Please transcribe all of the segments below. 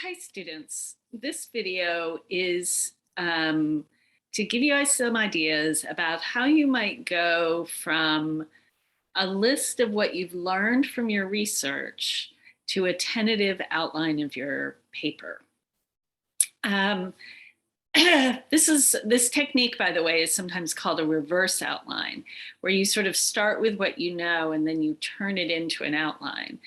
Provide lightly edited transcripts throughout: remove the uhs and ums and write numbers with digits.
Hi, students. This video is to give you guys some ideas about how you might go from a list of what you've learned from your research to a tentative outline of your paper. Um, this technique, by the way, is sometimes called a reverse outline, where you sort of start with what you know and then you turn it into an outline.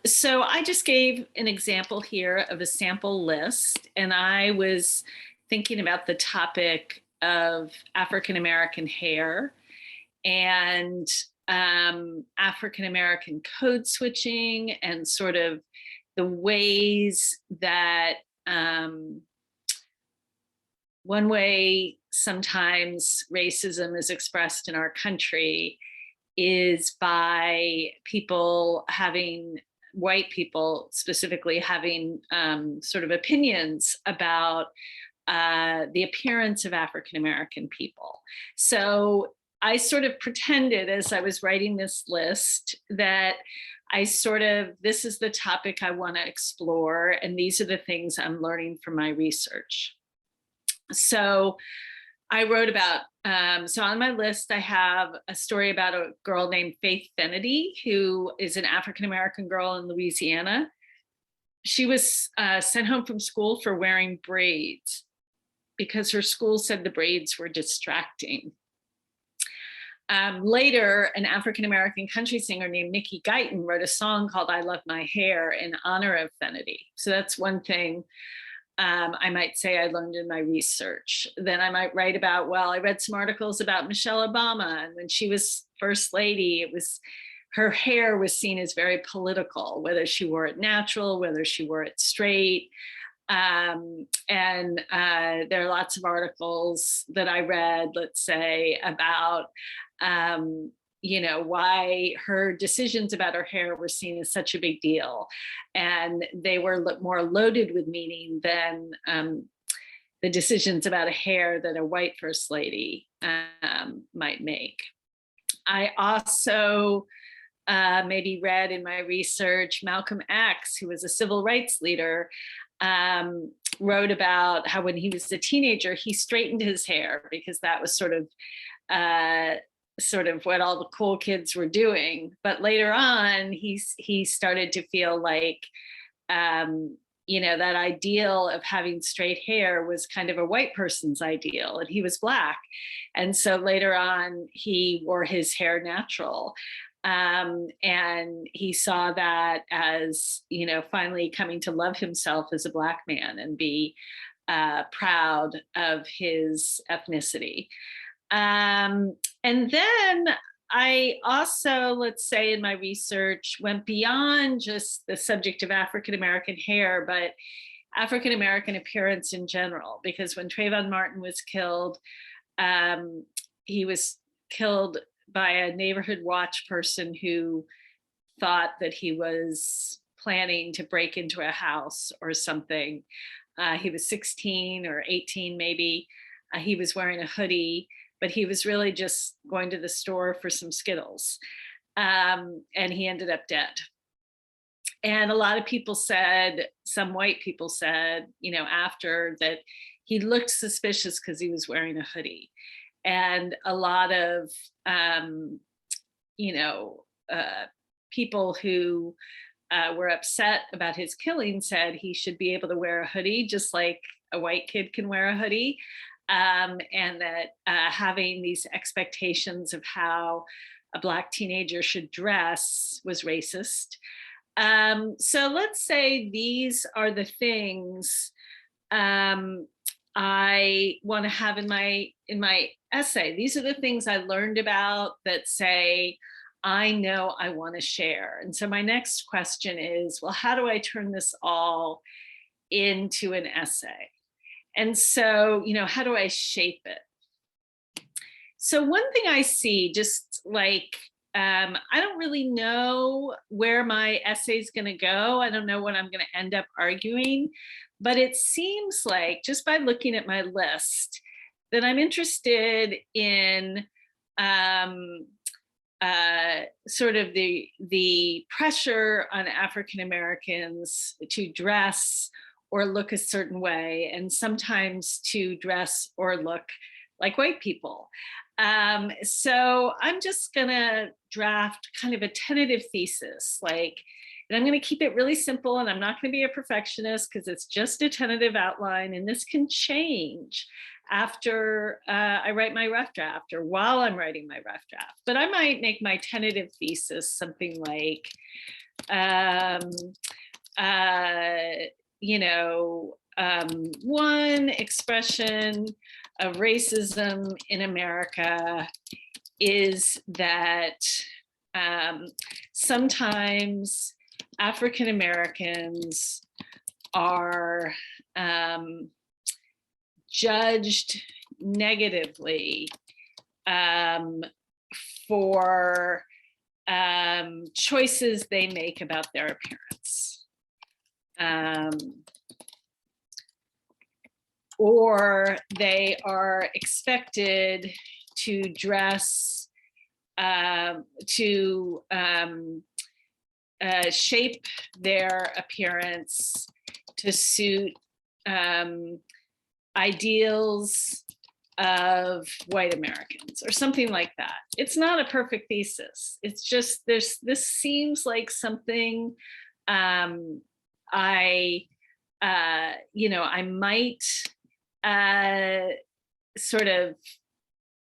So I just gave an example here of a sample list, and I was thinking about the topic of African American hair and African American code switching and sort of the ways that one way sometimes racism is expressed in our country is by people having, white people specifically, having sort of opinions about the appearance of African American people. So I sort of pretended as I was writing this list that this is the topic I want to explore, and these are the things I'm learning from my research. So I wrote about, so on my list, I have a story about a girl named Faith Fenedy, who is an African-American girl in Louisiana. She was sent home from school for wearing braids because her school said the braids were distracting. Later, an African-American country singer named Mickey Guyton wrote a song called I Love My Hair in honor of Fenedy. So that's one thing I might say I learned in my research. Then I might write about, well, I read some articles about Michelle Obama, and when she was first lady, her hair was seen as very political, whether she wore it natural, whether she wore it straight. There are lots of articles that I read, let's say, about why her decisions about her hair were seen as such a big deal. And they were more loaded with meaning than the decisions about a hair that a white first lady might make. I also maybe read in my research Malcolm X, who was a civil rights leader, wrote about how when he was a teenager, he straightened his hair because that was sort of what all the cool kids were doing. But later on, he started to feel like, that ideal of having straight hair was kind of a white person's ideal, and he was Black. And so later on, he wore his hair natural. And he saw that as, finally coming to love himself as a Black man and be proud of his ethnicity. And then I also, let's say in my research, went beyond just the subject of African American hair, but African American appearance in general, because when Trayvon Martin was killed, he was killed by a neighborhood watch person who thought that he was planning to break into a house or something. He was 16 or 18 maybe. He was wearing a hoodie, but he was really just going to the store for some Skittles. And he ended up dead. And a lot of people said, some white people said, after, that he looked suspicious because he was wearing a hoodie. And a lot of, people who were upset about his killing said he should be able to wear a hoodie just like a white kid can wear a hoodie. And that having these expectations of how a Black teenager should dress was racist. So let's say these are the things I want to have in my essay. These are the things I learned about that say, I know I want to share. And so my next question is, well, how do I turn this all into an essay? And so, how do I shape it? So one thing I see, just like, I don't really know where my essay is going to go. I don't know what I'm going to end up arguing, but it seems like, just by looking at my list, that I'm interested in sort of the pressure on African Americans to dress or look a certain way, and sometimes to dress or look like white people. So I'm just gonna draft kind of a tentative thesis, and I'm going to keep it really simple, and I'm not going to be a perfectionist because it's just a tentative outline, and this can change after I write my rough draft or while I'm writing my rough draft. But I might make my tentative thesis something like, one expression of racism in America is that sometimes African Americans are judged negatively for choices they make about their appearance. Or they are expected to dress, to shape their appearance to suit ideals of white Americans or something like that. It's not a perfect thesis. It's just this seems like something I might sort of,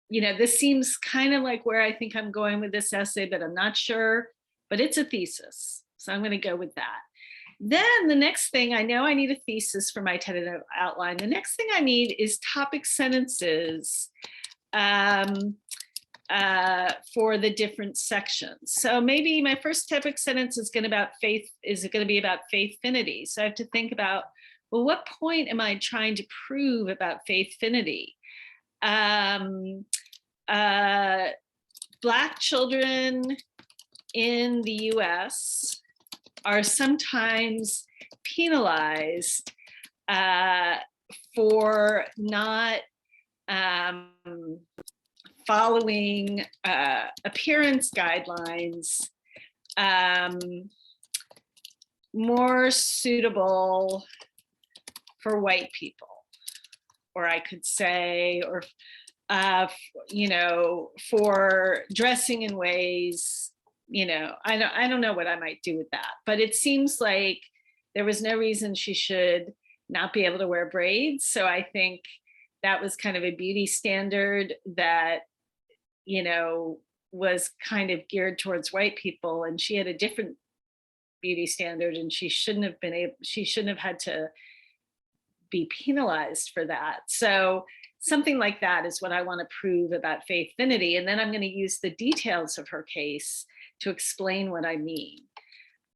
this seems kind of like where I think I'm going with this essay, but I'm not sure. But it's a thesis, so I'm going to go with that. Then the next thing, I know I need a thesis for my tentative outline. The next thing I need is topic sentences for the different sections. So maybe my first topic sentence is going to be about faithfinity. So I have to think about, well, what point am I trying to prove about faithfinity? Black children in the US are sometimes penalized for not following appearance guidelines more suitable for white people, or I could say, or for dressing in ways, I don't know what I might do with that, but it seems like there was no reason she should not be able to wear braids. So I think that was kind of a beauty standard that, was kind of geared towards white people, and she had a different beauty standard, and she shouldn't have had to be penalized for that. So something like that is what I want to prove about faithfinity. And then I'm going to use the details of her case to explain what I mean.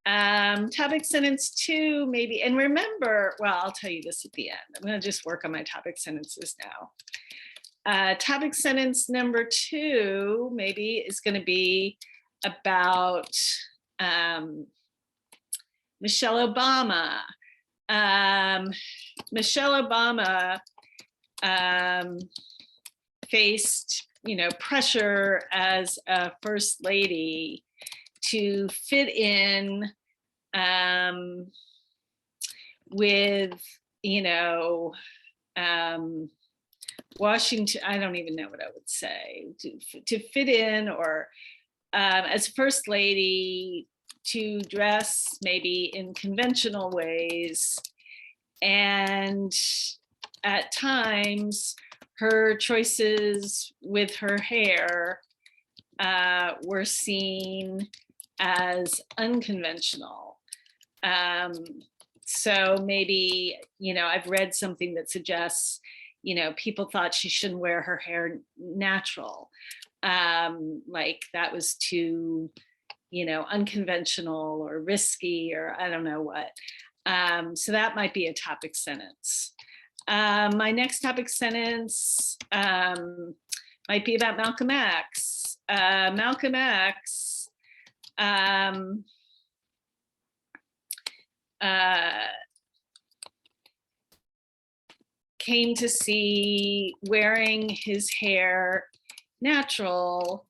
Topic sentence 2, maybe, and remember, well, I'll tell you this at the end. I'm going to just work on my topic sentences now. Topic sentence number 2, maybe, is going to be about Michelle Obama. Michelle Obama faced, pressure as a first lady to fit in with, Washington. I don't even know what I would say, to fit in, or as first lady, to dress maybe in conventional ways. And at times, her choices with her hair were seen as unconventional. So maybe, I've read something that suggests, people thought she shouldn't wear her hair natural. Like that was too, unconventional or risky, or I don't know what. So that might be a topic sentence. My next topic sentence might be about Malcolm X. Malcolm X came to see wearing his hair natural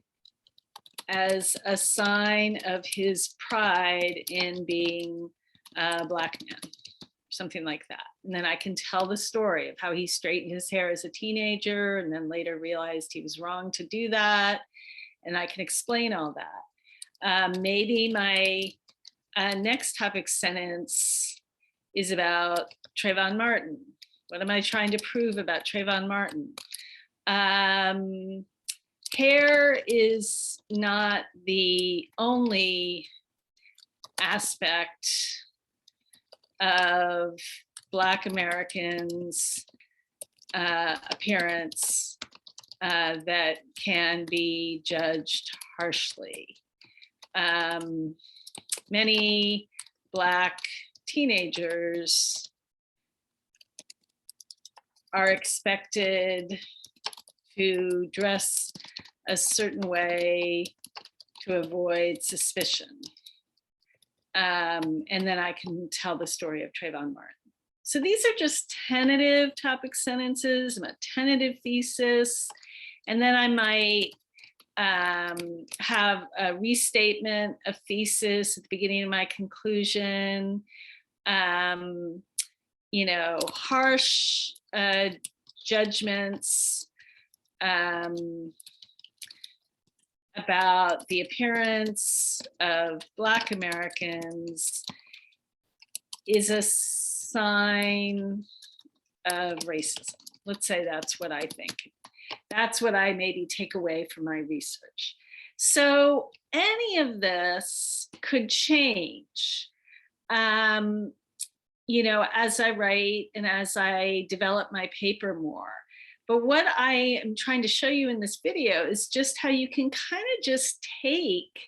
as a sign of his pride in being a Black man, something like that. And then I can tell the story of how he straightened his hair as a teenager and then later realized he was wrong to do that. And I can explain all that. Maybe my next topic sentence is about Trayvon Martin. What am I trying to prove about Trayvon Martin? Hair is not the only aspect of Black Americans' appearance that can be judged harshly. Many Black teenagers are expected to dress a certain way to avoid suspicion. And then I can tell the story of Trayvon Martin. So these are just tentative topic sentences, a tentative thesis, and then I might have a restatement of thesis at the beginning of my conclusion. You know, harsh judgments about the appearance of Black Americans is a sign of racism. Let's say that's what I think. That's what I maybe take away from my research. So any of this could change, you know, as I write and as I develop my paper more. But what I am trying to show you in this video is just how you can kind of just take,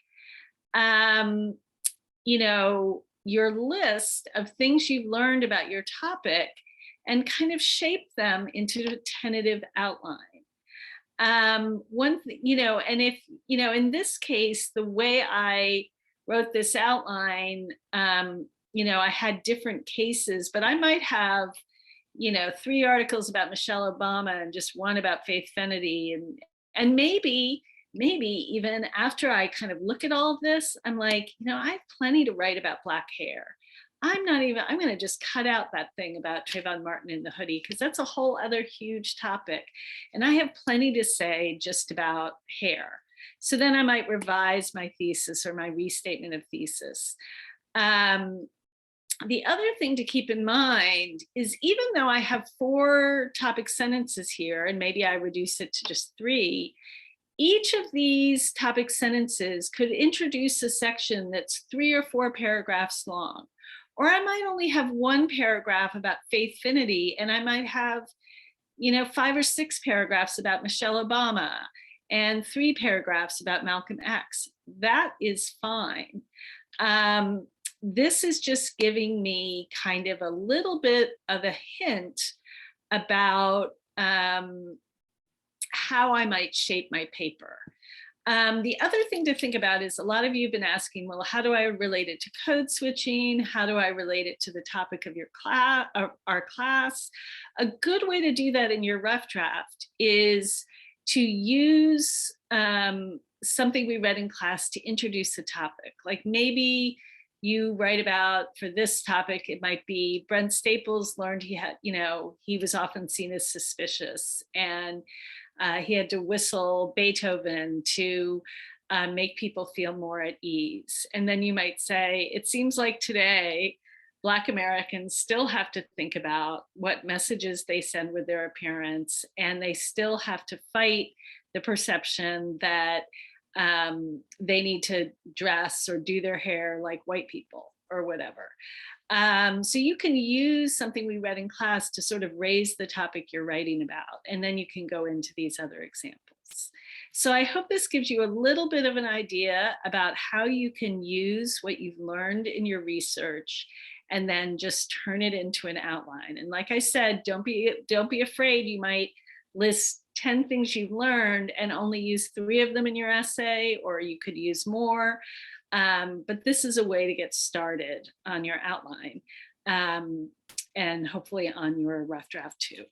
you know, your list of things you've learned about your topic and kind of shape them into a tentative outline. You know, and if, you know, in this case, the way I wrote this outline, you know, I had different cases, but I might have, you know, 3 articles about Michelle Obama and just 1 about Faith Fenedy. And maybe even after I kind of look at all of this, I'm like, you know, I have plenty to write about Black hair. I'm going to just cut out that thing about Trayvon Martin in the hoodie, because that's a whole other huge topic. And I have plenty to say just about hair. So then I might revise my thesis or my restatement of thesis. The other thing to keep in mind is, even though I have 4 topic sentences here, and maybe I reduce it to just 3, each of these topic sentences could introduce a section that's 3 or 4 paragraphs long. Or I might only have 1 paragraph about Faith Fenedy, and I might have, you know, 5 or 6 paragraphs about Michelle Obama and 3 paragraphs about Malcolm X. That is fine. This is just giving me kind of a little bit of a hint about how I might shape my paper. The other thing to think about is, a lot of you have been asking, well, how do I relate it to code switching? How do I relate it to the topic of your class, our class? A good way to do that in your rough draft is to use something we read in class to introduce the topic. Like maybe you write about, for this topic, it might be Brent Staples learned he had, you know, he was often seen as suspicious, and he had to whistle Beethoven to make people feel more at ease. And then you might say, it seems like today, Black Americans still have to think about what messages they send with their appearance, and they still have to fight the perception that they need to dress or do their hair like white people or whatever. So you can use something we read in class to sort of raise the topic you're writing about, and then you can go into these other examples. So I hope this gives you a little bit of an idea about how you can use what you've learned in your research and then just turn it into an outline. And like I said, don't be afraid. You might list 10 things you've learned and only use 3 of them in your essay, or you could use more. But this is a way to get started on your outline, and hopefully on your rough draft too.